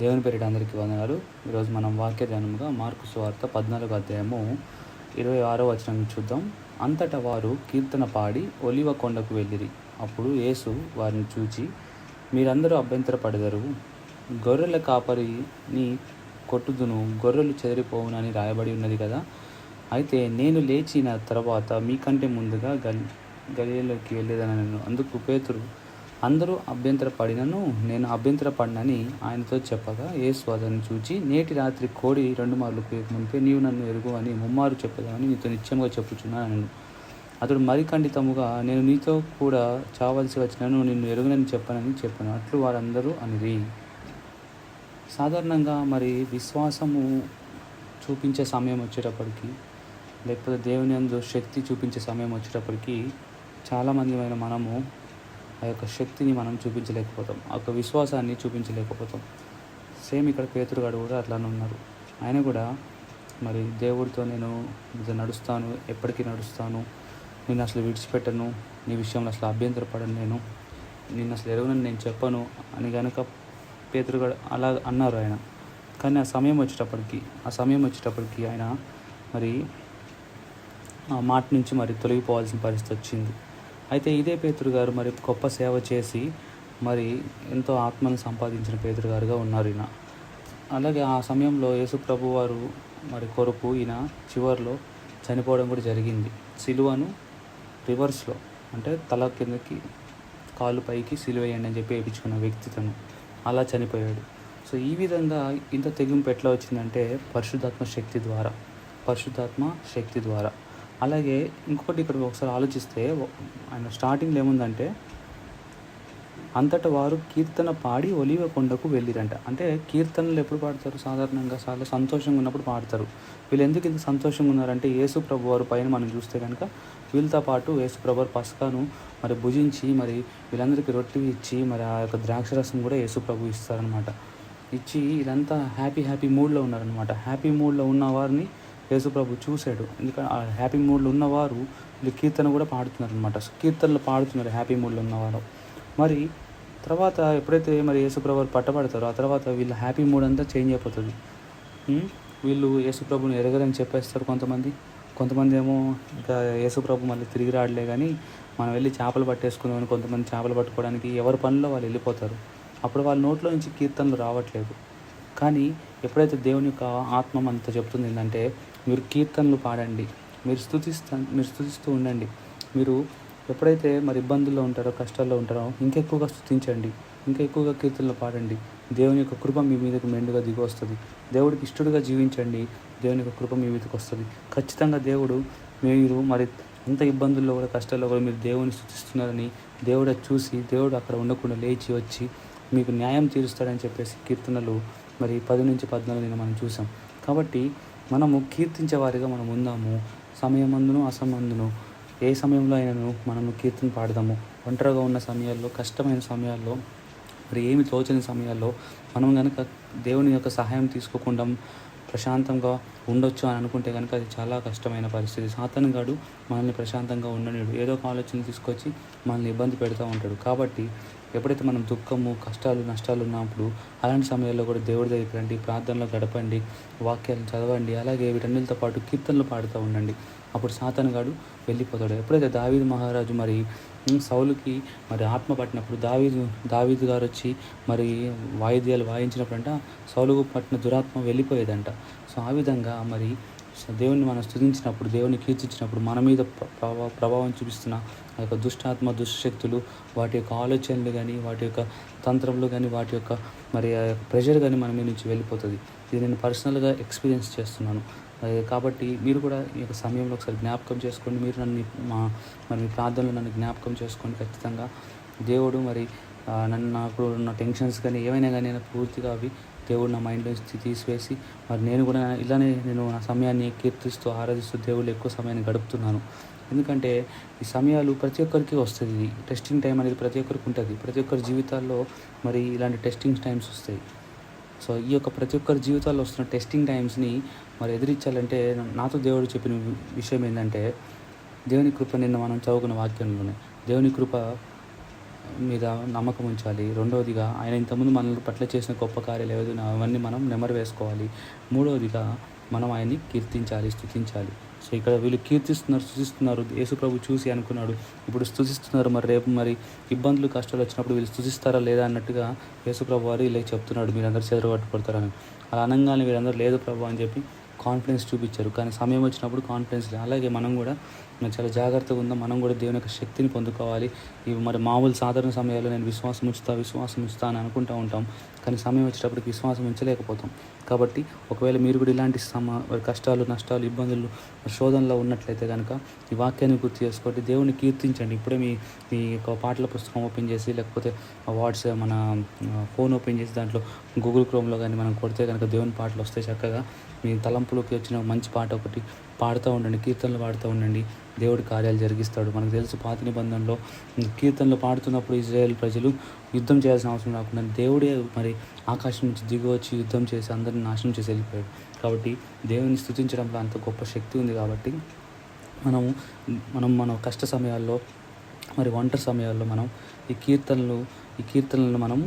దేవుని పేరిట అందరికీ వందనాలు. ఈరోజు మనం వాక్య ధ్యానముగా మార్కు సువార్త 14వ అధ్యాయము 26వ వచనం చూద్దాం. అంతటా వారు కీర్తన పాడి ఒలివ కొండకు వెళ్ళిరి. అప్పుడు యేసు వారిని చూచి, మీరందరూ అభ్యంతరపడెదరు. గొర్రెల కాపరిని కొట్టుదును, గొర్రెలు చెదిరిపోవునని రాయబడి ఉన్నది కదా. అయితే నేను లేచిన తర్వాత మీకంటే ముందుగా గలిలయలోకి వెళ్ళేదనను. అందుకు పేతురు, అందరూ అభ్యంతరపడినను నేను అభ్యంతరపడినని ఆయనతో చెప్పగా, యేసు అతన్ని చూచి, నేటి రాత్రి కోడి 2 మార్లు కూయకమునుపే నీవు నన్ను ఎరుగు అని ముమ్మారు చెప్పేదామని నీతో నిశ్చయముగా చెప్పుచున్నాను. అతడు మరి ఖండితముగా, నేను నీతో కూడా చావలసి వచ్చినను నిన్ను ఎరుగునని చెప్పనని చెప్పాను. అట్లు వారందరూ అనిరి. సాధారణంగా విశ్వాసము చూపించే సమయం వచ్చేటప్పటికి, లేకపోతే దేవుని యందు శక్తి చూపించే సమయం వచ్చేటప్పటికి చాలామంది మనము ఆ యొక్క శక్తిని మనం చూపించలేకపోతాం, ఆ యొక్క విశ్వాసాన్ని చూపించలేకపోతాం. సేమ్ ఇక్కడ పేతురుగాడు కూడా అట్లానే ఉన్నారు. ఆయన కూడా దేవుడితో నేను నడుస్తాను, ఎప్పటికీ నడుస్తాను, నేను అసలు విడిచిపెట్టను, నీ విషయంలో అసలు అభ్యంతరపడను, నిన్ను అసలు ఎరుగనని నేను చెప్పను అని కనుక పేతురుగాడు అలా అన్నారు ఆయన. కానీ ఆ సమయం వచ్చేటప్పటికి ఆయన ఆ మాట నుంచి తొలగిపోవాల్సిన పరిస్థితి వచ్చింది. అయితే ఇదే పేతురు గారు గొప్ప సేవ చేసి ఎంతో ఆత్మను సంపాదించిన పేతురు గారుగా ఉన్నారు ఈయన. అలాగే ఆ సమయంలో యేసు ప్రభు వారు కొరకు ఈయన చివరిలో చనిపోవడం కూడా జరిగింది. సిలువను రివర్స్లో, అంటే తల కిందకి కాళ్ళు పైకి సిలువ వేయండి అని చెప్పి వేయించుకున్న వ్యక్తితను అలా చనిపోయాడు. సో ఈ విధంగా ఇంత తెగింపు ఎట్లా వచ్చిందంటే పరిశుద్ధాత్మ శక్తి ద్వారా. అలాగే ఇంకొకటి ఇక్కడ ఒకసారి ఆలోచిస్తే ఆయన స్టార్టింగ్లో ఏముందంటే, అంతటా వారు కీర్తన పాడి ఒలివ కొండకు వెళ్ళిరంట. అంటే కీర్తనలు ఎప్పుడు పాడతారు? సాధారణంగా చాలా సంతోషంగా ఉన్నప్పుడు పాడతారు. వీళ్ళు ఎందుకు ఇంత సంతోషంగా ఉన్నారంటే, యేసు ప్రభు వారు పైన మనం చూస్తే కనుక వీళ్ళతో పాటు యేసు ప్రభు వారు పస్కాను భుజించి వీళ్ళందరికీ రొట్టె ఇచ్చి ఆ యొక్క ద్రాక్షరసం కూడా యేసు ప్రభు ఇస్తారనమాట. ఇచ్చి ఇదంతా హ్యాపీ మూడ్లో ఉన్నారనమాట. హ్యాపీ మూడ్లో ఉన్న వారిని యేసు ప్రభు చూశాడు. ఎందుకంటే ఆ హ్యాపీ మూడ్లో ఉన్నవారు వీళ్ళు కీర్తన కూడా పాడుతున్నారు అనమాట. కీర్తనలు పాడుతున్నారు హ్యాపీ మూడ్లో ఉన్నవారు. తర్వాత ఎప్పుడైతే యేసు ప్రభు పట్టబడతారో ఆ తర్వాత వీళ్ళ హ్యాపీ మూడ్ అంతా చేంజ్ అయిపోతుంది. వీళ్ళు యేసు ప్రభుని ఎరగరని చెప్పేస్తారు కొంతమంది ఏమో ఇంకా యేసు ప్రభు మళ్ళీ తిరిగి రాడలే కానీ మనం వెళ్ళి చేపలు పట్టేసుకున్నామని కొంతమంది చేపలు పట్టుకోవడానికి ఎవరి పనిలో వాళ్ళు వెళ్ళిపోతారు. అప్పుడు వాళ్ళ నోట్లో నుంచి కీర్తనలు రావట్లేదు. కానీ ఎప్పుడైతే దేవుని యొక్క ఆత్మ మనతో చెప్తుంది ఏంటంటే, మీరు కీర్తనలు పాడండి, మీరు స్థుతిస్తూ ఉండండి. మీరు ఎప్పుడైతే ఇబ్బందుల్లో ఉంటారో, కష్టాల్లో ఉంటారో ఇంకెక్కువగా స్థుతించండి, ఇంకా ఎక్కువగా కీర్తనలు పాడండి. దేవుని యొక్క కృప మీ మీదకి మెండుగా దిగి వస్తుంది. దేవుడికి ఇష్టడుగా జీవించండి, దేవుని యొక్క కృప మీ మీదకి వస్తుంది. ఖచ్చితంగా దేవుడు మీరు ఎంత ఇబ్బందుల్లో కూడా, కష్టాల్లో కూడా మీరు దేవుని స్థుతిస్తున్నారని దేవుడు చూసి, దేవుడు అక్కడ ఉండకుండా లేచి వచ్చి మీకు న్యాయం తీరుస్తాడని చెప్పేసి కీర్తనలు 10 నుంచి 14 మనం చూసాం. కాబట్టి మనము కీర్తించే వారిగా మనం ఉందాము. సమయమందును అసమందును ఏ సమయంలో అయినను మనము కీర్తన పాడదాము. ఒంటరిగా ఉన్న సమయాల్లో, కష్టమైన సమయాల్లో, ఏమి తోచని సమయాల్లో మనం కనుక దేవుని యొక్క సహాయం తీసుకోకుండా ప్రశాంతంగా ఉండొచ్చు అని అనుకుంటే కనుక అది చాలా కష్టమైన పరిస్థితి. సాతాను గాడు మనల్ని ప్రశాంతంగా ఉండలేడు. ఏదో ఒక ఆలోచనలు తీసుకొచ్చి మనల్ని ఇబ్బంది పెడుతూ ఉంటాడు. కాబట్టి ఎప్పుడైతే మనం దుఃఖము, కష్టాలు, నష్టాలు ఉన్నప్పుడు అలాంటి సమయాల్లో కూడా దేవుడి దగ్గరికి రండి, ప్రార్థనలో గడపండి, వాక్యాలను చదవండి. అలాగే వీటన్నిటితో పాటు కీర్తనలు పాడుతూ ఉండండి. అప్పుడు సాతాను గాడు వెళ్ళిపోతాడు. ఎప్పుడైతే దావీదు మహారాజు సౌలుకి ఆత్మ పట్టినప్పుడు దావీదు గారు వచ్చి వాయిద్యాలు వాయించినప్పుడంట సౌలుకు పట్టిన దురాత్మ వెళ్ళిపోయేదంట. సో ఆ విధంగా దేవుని మనం స్తుతించినప్పుడు, దేవుని కీర్తించినప్పుడు మన మీద ప్రభావం చూపిస్తున్న ఆ యొక్క దుష్టశక్తులు, వాటి యొక్క ఆలోచనలు కానీ, వాటి యొక్క తంత్రములు కానీ, వాటి యొక్క ఆ యొక్క ప్రెషర్ కానీ మన మీద నుంచి వెళ్ళిపోతుంది. ఇది నేను పర్సనల్గా ఎక్స్పీరియన్స్ చేస్తున్నాను. కాబట్టి మీరు కూడా ఈ యొక్క సమయంలో ఒకసారి జ్ఞాపకం చేసుకోండి. మీరు మీ ప్రార్థనలో నన్ను జ్ఞాపకం చేసుకోండి. ఖచ్చితంగా దేవుడు నాకు ఉన్న టెన్షన్స్ కానీ ఏమైనా కానీ పూర్తిగా అవి దేవుడు నా మైండ్ నుంచి తీసివేసి నేను కూడా ఇలానే నా సమయాన్ని కీర్తిస్తూ, ఆరాధిస్తూ దేవుళ్ళు ఎక్కువ సమయాన్ని గడుపుతున్నాను. ఎందుకంటే ఈ సమయాలు ప్రతి ఒక్కరికి వస్తుంది. టెస్టింగ్ టైం అనేది ప్రతి ఒక్కరికి ఉంటుంది. ప్రతి ఒక్కరి జీవితాల్లో ఇలాంటి టెస్టింగ్ టైమ్స్ వస్తాయి. సో ఈ యొక్క ప్రతి ఒక్కరి జీవితాల్లో వస్తున్న టెస్టింగ్ టైమ్స్ని ఎదిరించాలంటే నాతో దేవుడు చెప్పిన విషయం ఏంటంటే, దేవుని కృప నిన్న మనం చదువుకున్న వాక్యంలోనే దేవుని కృప మీద నమ్మకం ఉంచాలి. రెండవదిగా ఆయన ఇంతకుముందు మన పట్ల చేసిన గొప్ప కార్యాలు ఏవైనా అవన్నీ మనం నెమరు వేసుకోవాలి. మూడవదిగా మనం ఆయన్ని కీర్తించాలి, స్తుతించాలి. సో ఇక్కడ వీళ్ళు కీర్తిస్తున్నారు, స్తుతిస్తున్నారు. యేసుప్రభు చూసి అనుకున్నాడు, ఇప్పుడు స్తుతిస్తున్నారు, మరి రేపు మరి ఇబ్బందులు, కష్టాలు వచ్చినప్పుడు వీళ్ళు స్తుతిస్తారా లేదా అన్నట్టుగా యేసుప్రభు వారు ఇలా చెప్తున్నాడు, మీరందరూ చెదరగొట్టబడతారని. అలా అనగానే వీరందరూ లేదు ప్రభు అని చెప్పి కాన్ఫిడెన్స్ చూపించారు. కానీ సమయం వచ్చినప్పుడు కాన్ఫిడెన్స్ లేదు. అలాగే మనం కూడా చాలా జాగ్రత్తగా ఉందాం. మనం కూడా దేవుని యొక్క శక్తిని పొందుకోవాలి. ఇవి మరి మామూలు సాధారణ సమయాల్లో నేను విశ్వాసం ఉంచుతా అని అనుకుంటూ ఉంటాం. కానీ సమయం వచ్చేటప్పటికి విశ్వాసం ఉంచలేకపోతాం. కాబట్టి ఒకవేళ మీరు కూడా ఇలాంటి కష్టాలు, నష్టాలు, ఇబ్బందులు, శోధనలో ఉన్నట్లయితే కనుక ఈ వాక్యాన్ని గుర్తు చేసుకోండి, దేవుని కీర్తించండి. ఇప్పుడే మీ మీ యొక్క పాటల పుస్తకం ఓపెన్ చేసి, లేకపోతే వాట్సాప్ మన ఫోన్ ఓపెన్ చేసి దాంట్లో గూగుల్ క్రోమ్లో కానీ మనం కొడితే కనుక దేవుని పాటలు వస్తాయి. చక్కగా మీ తలంపులోకి వచ్చిన మంచి పాట ఒకటి పాడుతూ ఉండండి, కీర్తనలు పాడుతూ ఉండండి. దేవుడి కార్యాలు జరిగిస్తాడు. మనకు తెలుసు పాత నిబంధనలో కీర్తనలు పాడుతున్నప్పుడు ఇజ్రాయేల్ ప్రజలు యుద్ధం చేయాల్సిన అవసరం రాకుండా దేవుడే మరి ఆకాశం నుంచి దిగి వచ్చి యుద్ధం చేసి అందరిని నాశనం చేసి వెళ్ళిపోయాడు. కాబట్టి దేవుని స్తుతించడంలో అంత గొప్ప శక్తి ఉంది. కాబట్టి మనం మన కష్ట సమయాల్లో, మరి ఒంటరి సమయాల్లో మనం ఈ కీర్తనలను మనం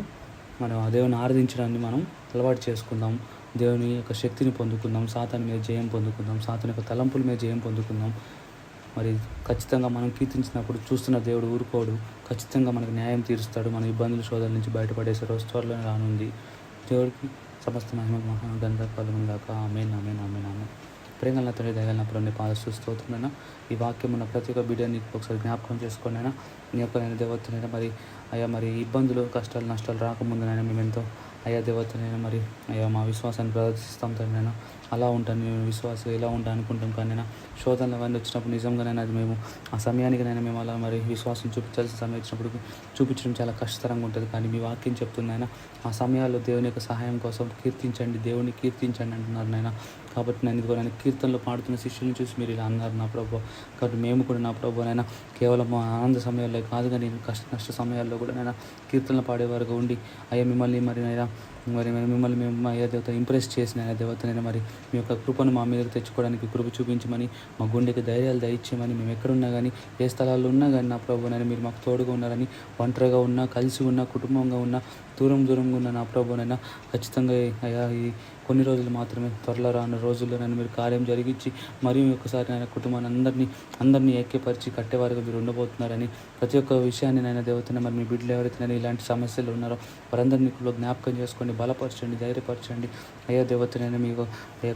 దేవుని ఆరాధించడాన్ని మనం అలవాటు చేసుకుందాం. దేవుని యొక్క శక్తిని పొందుకుందాం. సాతాను మీద జయం పొందుకుందాం. సాతాను యొక్క తలంపుల మీద జయం పొందుకుందాం. మరి ఖచ్చితంగా మనం కీర్తించినప్పుడు చూస్తున్న దేవుడు ఊరుకోడు. ఖచ్చితంగా మనకు న్యాయం తీరుస్తాడు. మన ఇబ్బందుల, శోధనల నుంచి బయటపడేసే రోజు త్వరలోనే రానుంది. దేవుడికి సమస్త మహిమ మహాగంధ కలుగుందాక. ఆమేన్, ఆమేన్, ఆమేన్, ఆమేన్. ప్రేమల తండ్రి, దయగలనప్పుడు నీ స్తోత్రమైనా ఈ వాక్యం ఉన్న ప్రతి ఒక్క బిడ్డని ఒకసారి జ్ఞాపకం చేసుకోండి. నీ యొక్క నేను దేవతనైనా మరి ఇబ్బందులు, కష్టాలు, నష్టాలు రాకముందునైనా మేము ఎంతో దేవతనైనా మా విశ్వాసాన్ని ప్రదర్శిస్తాం తండ్రి. అలా ఉంటాను నేను విశ్వాసం ఇలా ఉంటాను అనుకుంటాం. కానీ శోధనలు అవన్నీ వచ్చినప్పుడు నిజంగానైనా అది మేము ఆ సమయానికినైనా మేము అలా మరి విశ్వాసం చూపించాల్సిన సమయం వచ్చినప్పుడు చూపించడం చాలా కష్టతరంగా ఉంటుంది. కానీ మీ వాక్యం చెప్తుందైనా ఆ సమయాల్లో దేవుని యొక్క సహాయం కోసం కీర్తించండి, దేవుని కీర్తించండి అంటున్నారు నాయన. కాబట్టి నేను ఇదిగో నేను కీర్తనలు పాడుతున్న శిష్యులను చూసి మీరు ఇలా అన్నారు నా ప్రభు. కాబట్టి మేము కూడా నా ప్రభు నైనా కేవలం ఆనంద సమయాల్లో కాదు, కానీ నష్ట సమయాల్లో కూడా నైనా కీర్తనలు పాడేవారుగా ఉండి మిమ్మల్ని మిమ్మల్ని మేము దేవత ఇంప్రెస్ చేసిన దేవతనైనా మరి మీ యొక్క కృపను మా మీదకి తెచ్చుకోవడానికి కృప చూపించమని, మా గుండెకి ధైర్యాలు దయచేయమని, మేము ఎక్కడున్నా కానీ ఏ స్థలాల్లో ఉన్నా కానీ నా ప్రభునైనా మీరు మాకు తోడుగా ఉన్నారని, ఒంటరిగా ఉన్నా, కలిసి ఉన్నా, కుటుంబంగా ఉన్నా, దూరంగా ఉన్న నా ప్రభునైనా ఖచ్చితంగా ఈ కొన్ని రోజులు మాత్రమే, త్వరలో రాను రోజుల్లోనైనా మీరు కార్యం జరిగించి మరియు ఒకసారి నాయన కుటుంబాన్ని అందరినీ ఐక్యపరిచి కట్టేవారుగా మీరు ఉండబోతున్నారని, ప్రతి ఒక్క విషయాన్ని నాయన దేవతని మరి మీ బిడ్డలు ఎవరైతే ఇలాంటి సమస్యలు ఉన్నారో వారందరినీ జ్ఞాపకం చేసుకోండి, బలపరచండి, ధైర్యపరచండి. దేవతనైనా మీకు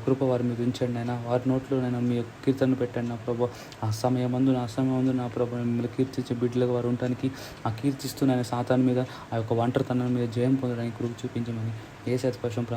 కృప వారి మీద ఉంచండి అయినా, వారి నోట్లోనైనా మీ కీర్తన పెట్టండి నా ప్రభు. ఆ సమయమందు నా ప్రభు మిమ్మల్ని కీర్తించే బిడ్డలుగా వారు ఉండటానికి, ఆ కీర్తిస్తూ సాతాను మీద, ఆ యొక్క ఒంటరితనం మీద జయం పొందడానికి కృప చూపించమని యేసు పరిశుద్ధ